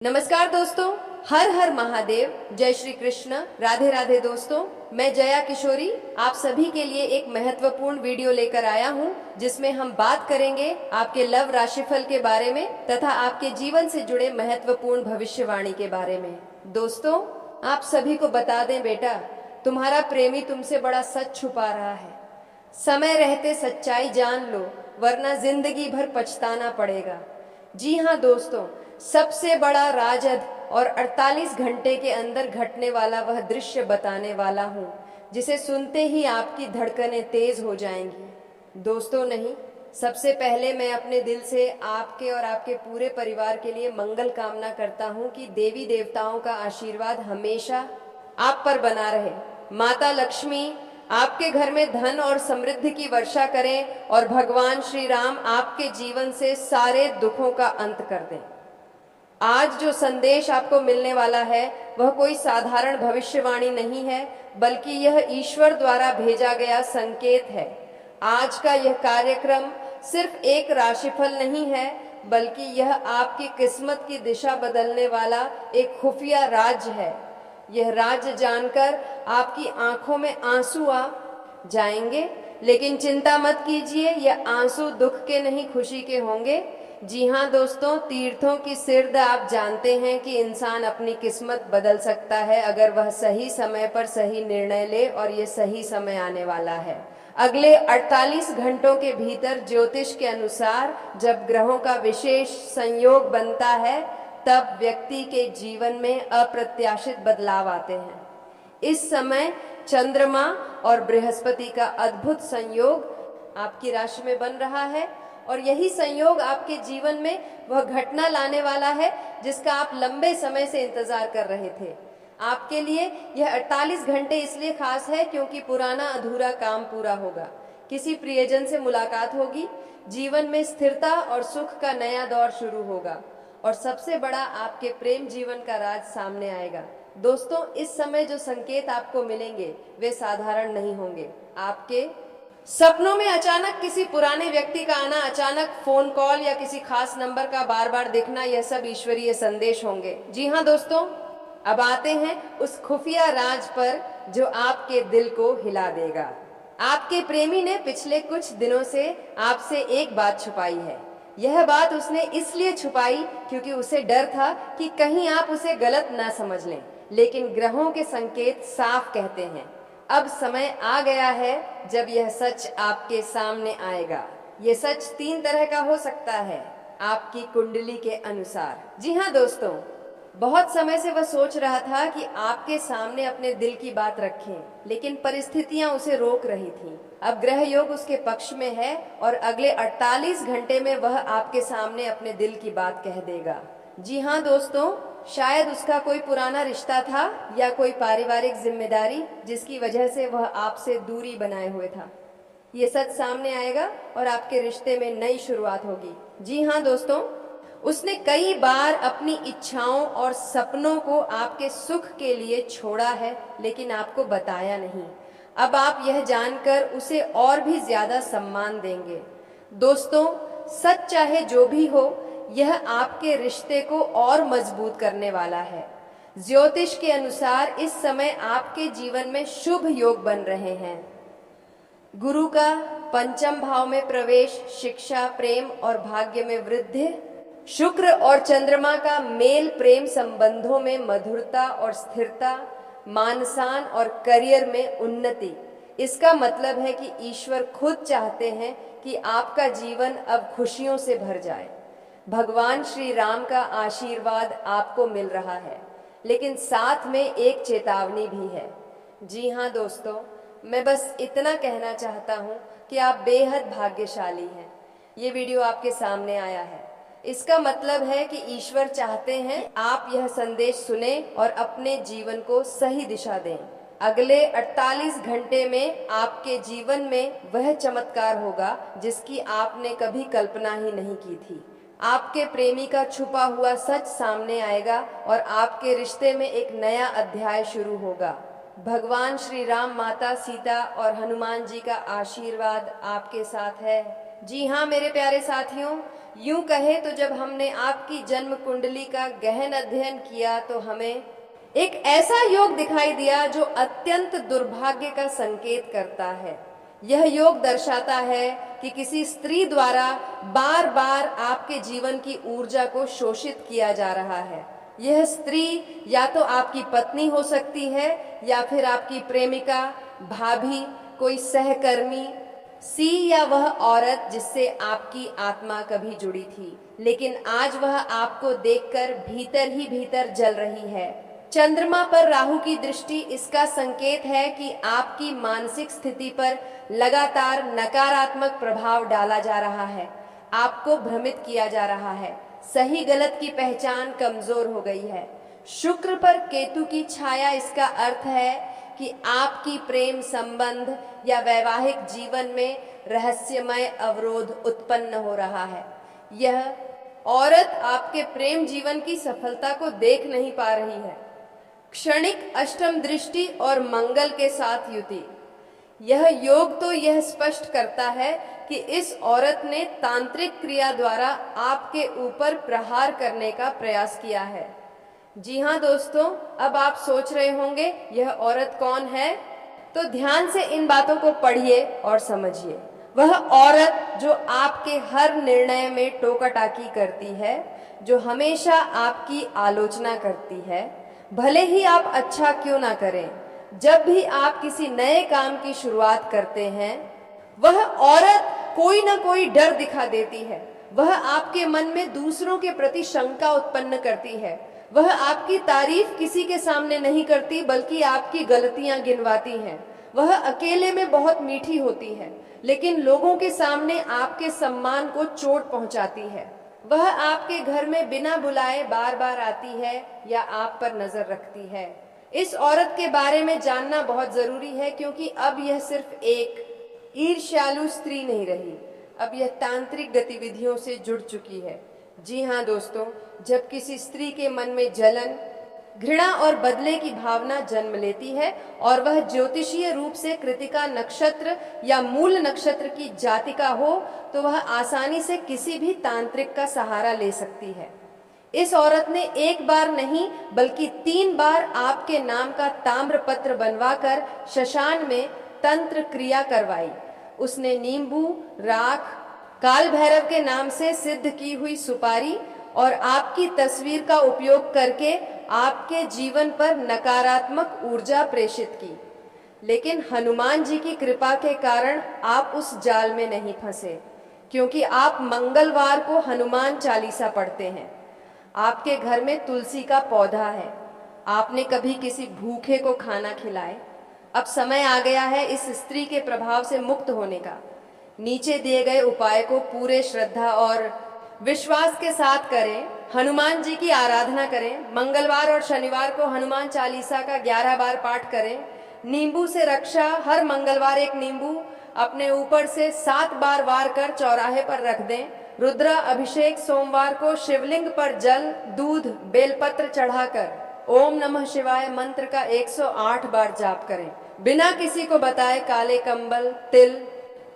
नमस्कार दोस्तों, हर हर महादेव, जय श्री कृष्ण, राधे राधे दोस्तों। मैं जया किशोरी आप सभी के लिए एक महत्वपूर्ण वीडियो लेकर आया हूं, जिसमें हम बात करेंगे आपके लव राशिफल के बारे में तथा आपके जीवन से जुड़े महत्वपूर्ण भविष्यवाणी के बारे में। दोस्तों, आप सभी को बता दें बेटा, तुम्हारा प्रेमी तुमसे बड़ा सच छुपा रहा है। समय रहते सच्चाई जान लो, वरना जिंदगी भर पछताना पड़ेगा। जी हाँ दोस्तों, सबसे बड़ा राजद और 48 घंटे के अंदर घटने वाला वह दृश्य बताने वाला हूँ, जिसे सुनते ही आपकी धड़कनें तेज हो जाएंगी। दोस्तों नहीं, सबसे पहले मैं अपने दिल से आपके और आपके पूरे परिवार के लिए मंगल कामना करता हूँ कि देवी देवताओं का आशीर्वाद हमेशा आप पर बना रहे। माता लक्ष्मी आपके घर में धन और समृद्धि की वर्षा करें और भगवान श्री राम आपके जीवन से सारे दुखों का अंत कर दें। आज जो संदेश आपको मिलने वाला है वह कोई साधारण भविष्यवाणी नहीं है, बल्कि यह ईश्वर द्वारा भेजा गया संकेत है। आज का यह कार्यक्रम सिर्फ एक राशिफल नहीं है, बल्कि यह आपकी किस्मत की दिशा बदलने वाला एक खुफिया राज है। यह राज जानकर आपकी आंखों में आंसू आ जाएंगे, लेकिन चिंता मत कीजिए, यह आंसू दुख के नहीं खुशी के होंगे। जी हाँ दोस्तों, तीर्थों की सिरद आप जानते हैं कि इंसान अपनी किस्मत बदल सकता है अगर वह सही समय पर सही निर्णय ले, और ये सही समय आने वाला है। अगले 48 घंटों के भीतर ज्योतिष के अनुसार जब ग्रहों का विशेष संयोग बनता है, तब व्यक्ति के जीवन में अप्रत्याशित बदलाव आते हैं। इस समय चंद्रमा और बृहस्पति का अद्भुत संयोग आपकी राशि में बन रहा है, और यही संयोग आपके जीवन में वह घटना लाने वाला है जिसका आप लंबे समय से इंतजार कर रहे थे। आपके लिए यह 48 घंटे इसलिए खास है क्योंकि पुराना अधूरा काम पूरा होगा, किसी प्रियजन से मुलाकात होगी, जीवन में स्थिरता और सुख का नया दौर शुरू होगा, और सबसे बड़ा आपके प्रेम जीवन का राज सामने आएगा। दोस्तों, इस समय जो संकेत आपको मिलेंगे वे साधारण नहीं होंगे। आपके सपनों में अचानक किसी पुराने व्यक्ति का आना, अचानक फोन कॉल या किसी खास नंबर का बार बार दिखना, यह सब ईश्वरीय संदेश होंगे। जी हाँ दोस्तों, अब आते हैं उस खुफिया राज पर जो आपके दिल को हिला देगा। आपके प्रेमी ने पिछले कुछ दिनों से आपसे एक बात छुपाई है। यह बात उसने इसलिए छुपाई क्योंकि उसे डर था कि कहीं आप उसे गलत ना समझ लें, लेकिन ग्रहों के संकेत साफ कहते हैं अब समय आ गया है जब यह सच आपके सामने आएगा। यह सच 3 तरह का हो सकता है आपकी कुंडली के अनुसार। जी हाँ दोस्तों, बहुत समय से वह सोच रहा था कि आपके सामने अपने दिल की बात रखें, लेकिन परिस्थितियां उसे रोक रही थीं। अब ग्रह योग उसके पक्ष में है और अगले 48 घंटे में वह आपके सामने अपने दिल की बात कह देगा। जी हाँ दोस्तों, शायद उसका कोई पुराना रिश्ता था या कोई पारिवारिक जिम्मेदारी जिसकी वजह से वह आपसे दूरी बनाए हुए था। ये सच सामने आएगा और आपके रिश्ते में नई शुरुआत होगी। जी हाँ दोस्तों, उसने कई बार अपनी इच्छाओं और सपनों को आपके सुख के लिए छोड़ा है, लेकिन आपको बताया नहीं। अब आप यह जानकर उसे और भी ज्यादा सम्मान देंगे। दोस्तों, सच चाहे जो भी हो, यह आपके रिश्ते को और मजबूत करने वाला है। ज्योतिष के अनुसार इस समय आपके जीवन में शुभ योग बन रहे हैं। गुरु का पंचम भाव में प्रवेश शिक्षा, प्रेम और भाग्य में वृद्धि, शुक्र और चंद्रमा का मेल प्रेम संबंधों में मधुरता और स्थिरता, मानसान और करियर में उन्नति। इसका मतलब है कि ईश्वर खुद चाहते हैं कि आपका जीवन अब खुशियों से भर जाए। भगवान श्री राम का आशीर्वाद आपको मिल रहा है, लेकिन साथ में एक चेतावनी भी है। जी हाँ दोस्तों, मैं बस इतना कहना चाहता हूँ कि आप बेहद भाग्यशाली हैं। ये वीडियो आपके सामने आया है, इसका मतलब है कि ईश्वर चाहते हैं आप यह संदेश सुने और अपने जीवन को सही दिशा दें। अगले 48 घंटे में आपके जीवन में वह चमत्कार होगा जिसकी आपने कभी कल्पना ही नहीं की थी। आपके प्रेमी का छुपा हुआ सच सामने आएगा और आपके रिश्ते में एक नया अध्याय शुरू होगा। भगवान श्री राम, माता सीता और हनुमान जी का आशीर्वाद आपके साथ है। जी हाँ मेरे प्यारे साथियों, यूं कहे तो जब हमने आपकी जन्म कुंडली का गहन अध्ययन किया तो हमें एक ऐसा योग दिखाई दिया जो अत्यंत दुर्भाग्य का संकेत करता है। यह योग दर्शाता है कि किसी स्त्री द्वारा बार बार आपके जीवन की ऊर्जा को शोषित किया जा रहा है। यह स्त्री या तो आपकी पत्नी हो सकती है या फिर आपकी प्रेमिका, भाभी, कोई सहकर्मी, या वह औरत जिससे आपकी आत्मा कभी जुड़ी थी, लेकिन आज वह आपको देखकर भीतर ही भीतर जल रही है। चंद्रमा पर राहु की दृष्टि इसका संकेत है कि आपकी मानसिक स्थिति पर लगातार नकारात्मक प्रभाव डाला जा रहा है, आपको भ्रमित किया जा रहा है, सही गलत की पहचान कमजोर हो गई है। शुक्र पर केतु की छाया इसका अर्थ है कि आपकी प्रेम संबंध या वैवाहिक जीवन में रहस्यमय अवरोध उत्पन्न हो रहा है। यह औरत आपके प्रेम जीवन की सफलता को देख नहीं पा रही है। क्षणिक अष्टम दृष्टि और मंगल के साथ युति, यह योग तो यह स्पष्ट करता है कि इस औरत ने तांत्रिक क्रिया द्वारा आपके ऊपर प्रहार करने का प्रयास किया है। जी हाँ दोस्तों, अब आप सोच रहे होंगे यह औरत कौन है, तो ध्यान से इन बातों को पढ़िए और समझिए। वह औरत जो आपके हर निर्णय में टोका टाकी करती है, जो हमेशा आपकी आलोचना करती है, भले ही आप अच्छा क्यों ना करें। जब भी आप किसी नए काम की शुरुआत करते हैं, वह औरत कोई ना कोई डर दिखा देती है। वह आपके मन में दूसरों के प्रति शंका उत्पन्न करती है। वह आपकी तारीफ किसी के सामने नहीं करती, बल्कि आपकी गलतियां गिनवाती हैं। वह अकेले में बहुत मीठी होती है, लेकिन लोगों के सामने आपके सम्मान को चोट पहुंचाती है। वह आपके घर में बिना बुलाए बार बार आती है या आप पर नजर रखती है। इस औरत के बारे में जानना बहुत जरूरी है, क्योंकि अब यह सिर्फ एक ईर्ष्यालु स्त्री नहीं रही, अब यह तांत्रिक गतिविधियों से जुड़ चुकी है। जी हाँ दोस्तों, जब किसी स्त्री के मन में जलन, घृणा और बदले की भावना जन्म लेती है और वह ज्योतिषीय रूप से कृतिका नक्षत्र या मूल नक्षत्र की जातिका हो, तो वह आसानी से किसी भी तांत्रिक का सहारा ले सकती है। इस औरत ने एक बार नहीं बल्कि 3 बार आपके नाम का ताम्रपत्र बनवाकर शशान में तंत्र क्रिया करवाई। उसने नींबू, राख, काल भैरव के नाम से सिद्ध की हुई सुपारी और आपकी तस्वीर का उपयोग करके आपके जीवन पर नकारात्मक ऊर्जा प्रेषित की। लेकिन हनुमान जी की कृपा के कारण आप उस जाल में नहीं फंसे, क्योंकि आप मंगलवार को हनुमान चालीसा पढ़ते हैं। आपके घर में तुलसी का पौधा है। आपने कभी किसी भूखे को खाना खिलाए। अब समय आ गया है इस स्त्री के प्रभाव से मुक्त होने का। नीचे दिए गए उपाय को पूरे श्रद्धा और विश्वास के साथ करें। हनुमान जी की आराधना करें। मंगलवार और शनिवार को हनुमान चालीसा का 11 बार पाठ करें। नींबू से रक्षा, हर मंगलवार एक नींबू अपने ऊपर से 7 बार वार कर चौराहे पर रख दें। रुद्रा अभिषेक सोमवार को शिवलिंग पर जल, दूध, बेलपत्र चढ़ाकर ओम नमः शिवाय मंत्र का 108 बार जाप करें। बिना किसी को बताए काले कंबल, तिल,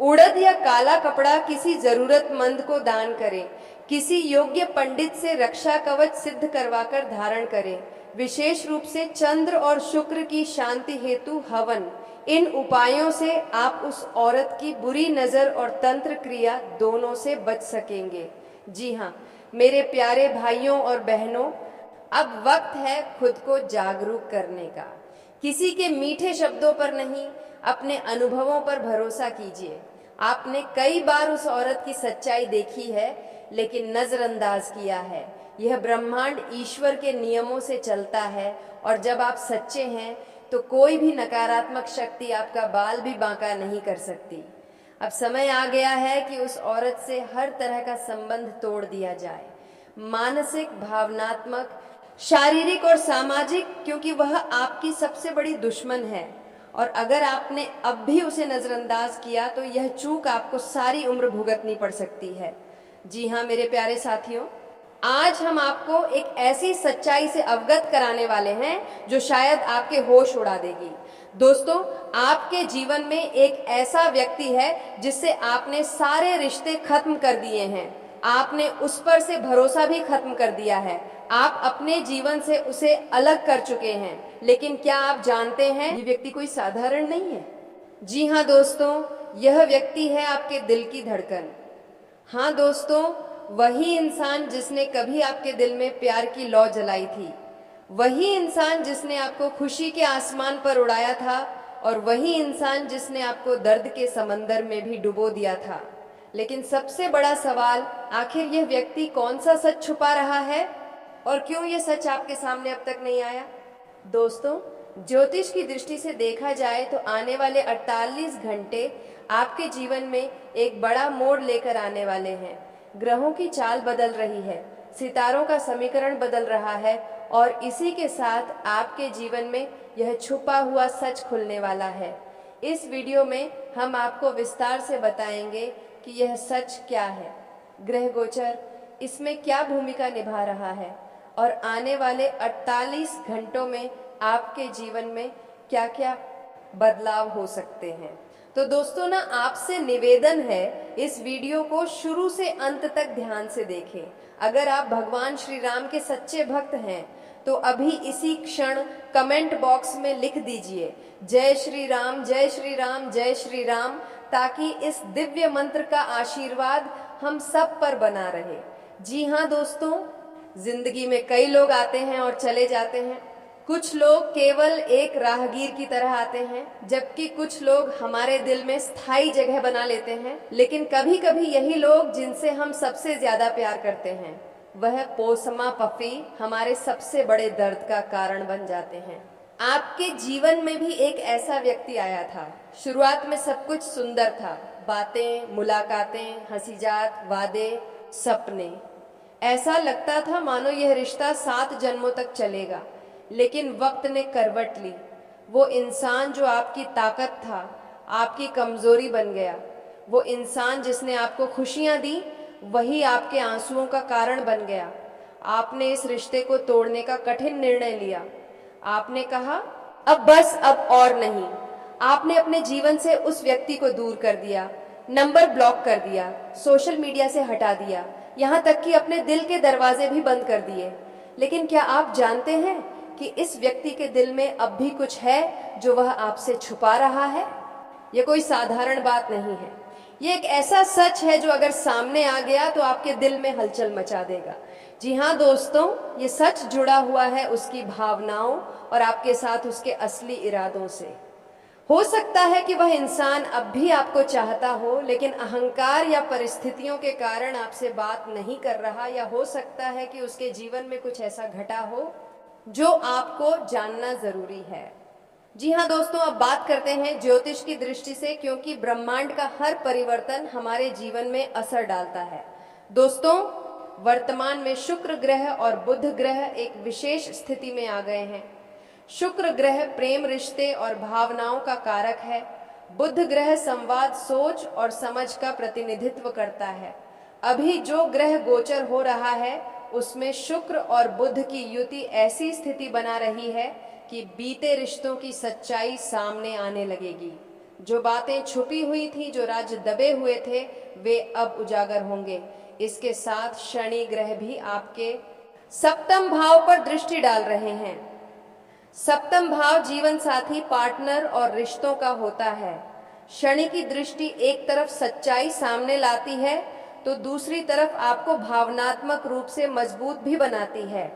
उड़द या काला कपड़ा किसी जरूरतमंद को दान करें। किसी योग्य पंडित से रक्षा कवच सिद्ध करवाकर धारण करें। विशेष रूप से चंद्र और शुक्र की शांति हेतु हवन। इन उपायों से आप उस औरत की बुरी नजर और तंत्र क्रिया दोनों से बच सकेंगे। जी हाँ मेरे प्यारे भाइयों और बहनों, अब वक्त है खुद को जागरूक करने का। किसी के मीठे शब्दों पर नहीं, अपने अनुभवों पर भरोसा कीजिए। आपने कई बार उस औरत की सच्चाई देखी है, लेकिन नजरअंदाज किया है। यह ब्रह्मांड ईश्वर के नियमों से चलता है, और जब आप सच्चे हैं तो कोई भी नकारात्मक शक्ति आपका बाल भी बांका नहीं कर सकती। अब समय आ गया है कि उस औरत से हर तरह का संबंध तोड़ दिया जाए, मानसिक, भावनात्मक, शारीरिक और सामाजिक, क्योंकि वह आपकी सबसे बड़ी दुश्मन है। और अगर आपने अब भी उसे नजरअंदाज किया तो यह चूक आपको सारी उम्र भुगतनी पड़ सकती है। जी हाँ मेरे प्यारे साथियों, आज हम आपको एक ऐसी सच्चाई से अवगत कराने वाले हैं जो शायद आपके होश उड़ा देगी। दोस्तों, आपके जीवन में एक ऐसा व्यक्ति है जिससे आपने सारे रिश्ते खत्म कर दिए हैं। आपने उस पर से भरोसा भी खत्म कर दिया है। आप अपने जीवन से उसे अलग कर चुके हैं। लेकिन क्या आप जानते हैं, ये व्यक्ति कोई साधारण नहीं है। जी हाँ दोस्तों, यह व्यक्ति है आपके दिल की धड़कन। हाँ दोस्तों, वही इंसान जिसने कभी आपके दिल में प्यार की लौ जलाई थी, वही इंसान जिसने आपको खुशी के आसमान पर उड़ाया था, और वही इंसान जिसने आपको दर्द के समंदर में भी डुबो दिया था। लेकिन सबसे बड़ा सवाल, आखिर यह व्यक्ति कौन सा सच छुपा रहा है और क्यों यह सच आपके सामने अब तक नहीं आया? दोस्तों, ज्योतिष की दृष्टि से देखा जाए तो आने वाले 48 घंटे आपके जीवन में एक बड़ा मोड़ लेकर आने वाले हैं। ग्रहों की चाल बदल रही है, सितारों का समीकरण बदल रहा है, और इसी के साथ आपके जीवन में यह छुपा हुआ सच खुलने वाला है। इस वीडियो में हम आपको विस्तार से बताएंगे कि यह सच क्या है, ग्रह गोचर इसमें क्या भूमिका निभा रहा है, और आने वाले 48 घंटों में आपके जीवन में क्या क्या बदलाव हो सकते हैं। तो दोस्तों ना, आपसे निवेदन है, इस वीडियो को शुरू से अंत तक ध्यान से देखें। अगर आप भगवान श्री राम के सच्चे भक्त हैं तो अभी इसी क्षण कमेंट बॉक्स में लिख दीजिए जय श्री राम, जय श्री राम, जय श्री राम, ताकि इस दिव्य मंत्र का आशीर्वाद हम सब पर बना रहे। जी हाँ दोस्तों, जिंदगी में कई लोग आते हैं और चले जाते हैं। कुछ लोग केवल एक राहगीर की तरह आते हैं, जबकि कुछ लोग हमारे दिल में स्थायी जगह बना लेते हैं। लेकिन कभी कभी यही लोग जिनसे हम सबसे ज्यादा प्यार करते हैं, वह पोसमा पफी हमारे सबसे बड़े दर्द का कारण बन जाते हैं। आपके जीवन में भी एक ऐसा व्यक्ति आया था। शुरुआत में सब कुछ सुंदर था, बातें, मुलाकातें, हंसीजात, वादे, सपने। ऐसा लगता था मानो यह रिश्ता 7 जन्मों तक चलेगा। लेकिन वक्त ने करवट ली। वो इंसान जो आपकी ताकत था, आपकी कमजोरी बन गया। वो इंसान जिसने आपको खुशियां दी, वही आपके आंसुओं का कारण बन गया। आपने इस रिश्ते को तोड़ने का कठिन निर्णय लिया। आपने कहा, अब बस, अब और नहीं। आपने अपने जीवन से उस व्यक्ति को दूर कर दिया, नंबर ब्लॉक कर दिया, सोशल मीडिया से हटा दिया, यहाँ तक कि अपने दिल के दरवाजे भी बंद कर दिए। लेकिन क्या आप जानते हैं कि इस व्यक्ति के दिल में अब भी कुछ है जो वह आपसे छुपा रहा है? यह कोई साधारण बात नहीं है। ये एक ऐसा सच है जो अगर सामने आ गया तो आपके दिल में हलचल मचा देगा। जी हाँ दोस्तों, ये सच जुड़ा हुआ है उसकी भावनाओं और आपके साथ उसके असली इरादों से। हो सकता है कि वह इंसान अब भी आपको चाहता हो, लेकिन अहंकार या परिस्थितियों के कारण आपसे बात नहीं कर रहा, या हो सकता है कि उसके जीवन में कुछ ऐसा घटा हो जो आपको जानना जरूरी है। जी हाँ दोस्तों, अब बात करते हैं ज्योतिष की दृष्टि से, क्योंकि ब्रह्मांड का हर परिवर्तन हमारे जीवन में असर डालता है। दोस्तों, वर्तमान में शुक्र ग्रह और बुध ग्रह एक विशेष स्थिति में आ गए हैं। शुक्र ग्रह प्रेम, रिश्ते और भावनाओं का कारक है। बुध ग्रह संवाद, सोच और समझ का प्रतिनिधित्व करता है। अभी जो ग्रह गोचर हो रहा है उसमें शुक्र और बुध की युति ऐसी स्थिति बना रही है कि बीते रिश्तों की सच्चाई सामने आने लगेगी। जो बातें छुपी हुई थी, जो राज दबे हुए थे, वे अब उजागर होंगे। इसके साथ शनि ग्रह भी आपके सप्तम भाव पर दृष्टि डाल रहे हैं। सप्तम भाव जीवन साथी, पार्टनर और रिश्तों का होता है। शनि की दृष्टि एक तरफ सच्चाई सामने लाती है तो दूसरी तरफ आपको भावनात्मक रूप से मजबूत भी बनाती है।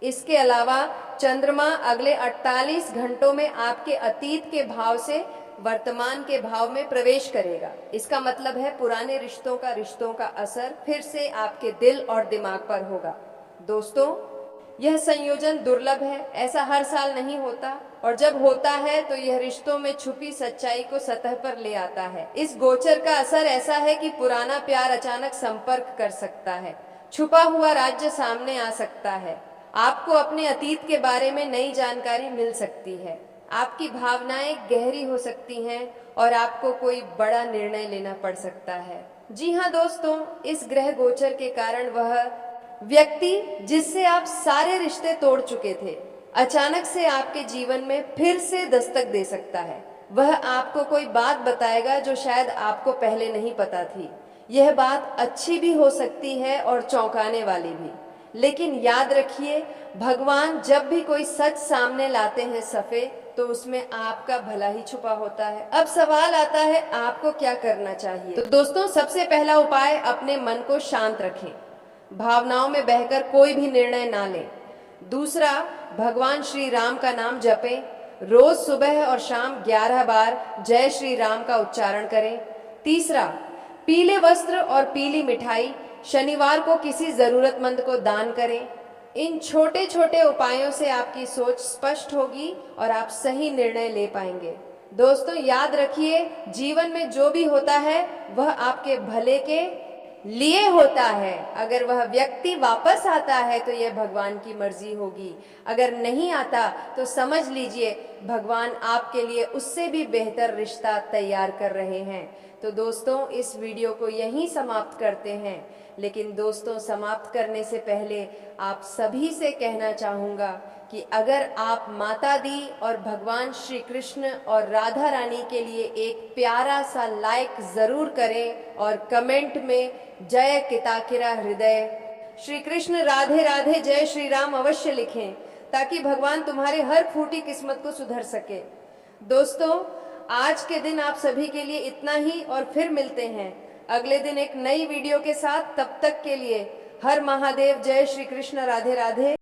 इसके अलावा चंद्रमा अगले 48 घंटों में आपके अतीत के भाव से वर्तमान के भाव में प्रवेश करेगा। इसका मतलब है पुराने रिश्तों का असर फिर से आपके दिल और दिमाग पर होगा। दोस्तों, यह संयोजन दुर्लभ है, ऐसा हर साल नहीं होता, और जब होता है तो यह रिश्तों में छुपी सच्चाई को सतह पर ले आता है। इस गोचर का असर ऐसा है कि पुराना प्यार अचानक संपर्क कर सकता है, छुपा हुआ राज्य सामने आ सकता है, आपको अपने अतीत के बारे में नई जानकारी मिल सकती है, आपकी भावनाएं गहरी हो सकती हैं और आपको कोई बड़ा निर्णय लेना पड़ सकता है। जी हाँ दोस्तों, इस ग्रह गोचर के कारण वह व्यक्ति जिससे आप सारे रिश्ते तोड़ चुके थे, अचानक से आपके जीवन में फिर से दस्तक दे सकता है। वह आपको कोई बात बताएगा जो शायद आपको पहले नहीं पता थी। यह बात अच्छी भी हो सकती है और चौंकाने वाली भी, लेकिन याद रखिए, भगवान जब भी कोई सच सामने लाते हैं सफे, तो उसमें आपका भला ही छुपा होता है। अब सवाल आता है, आपको क्या करना चाहिए? तो दोस्तों, सबसे पहला उपाय, अपने मन को शांत रखें, भावनाओं में बहकर कोई भी निर्णय ना लें। दूसरा, भगवान श्री राम का नाम जपें, रोज सुबह और शाम 11 बार जय श्री राम का उच्चारण करें। तीसरा, पीले वस्त्र और पीली मिठाई शनिवार को किसी जरूरतमंद को दान करें। इन छोटे छोटे उपायों से आपकी सोच स्पष्ट होगी और आप सही निर्णय ले पाएंगे। दोस्तों, याद रखिए, जीवन में जो भी होता है वह आपके भले के लिए होता है। अगर वह व्यक्ति वापस आता है तो यह भगवान की मर्जी होगी, अगर नहीं आता तो समझ लीजिए भगवान आपके लिए उससे भी बेहतर रिश्ता तैयार कर रहे हैं। तो दोस्तों, इस वीडियो को यहीं समाप्त करते हैं, लेकिन दोस्तों, समाप्त करने से पहले आप सभी से कहना चाहूँगा कि अगर आप माता दी और भगवान श्री कृष्ण और राधा रानी के लिए एक प्यारा सा लाइक ज़रूर करें और कमेंट में जय किताकिरा हृदय, श्री कृष्ण राधे राधे जय श्री राम अवश्य लिखें, ताकि भगवान तुम्हारे हर फूटी किस्मत को सुधर सके। दोस्तों, आज के दिन आप सभी के लिए इतना ही, और फिर मिलते हैं अगले दिन एक नई वीडियो के साथ। तब तक के लिए हर महादेव, जय श्री कृष्ण, राधे राधे।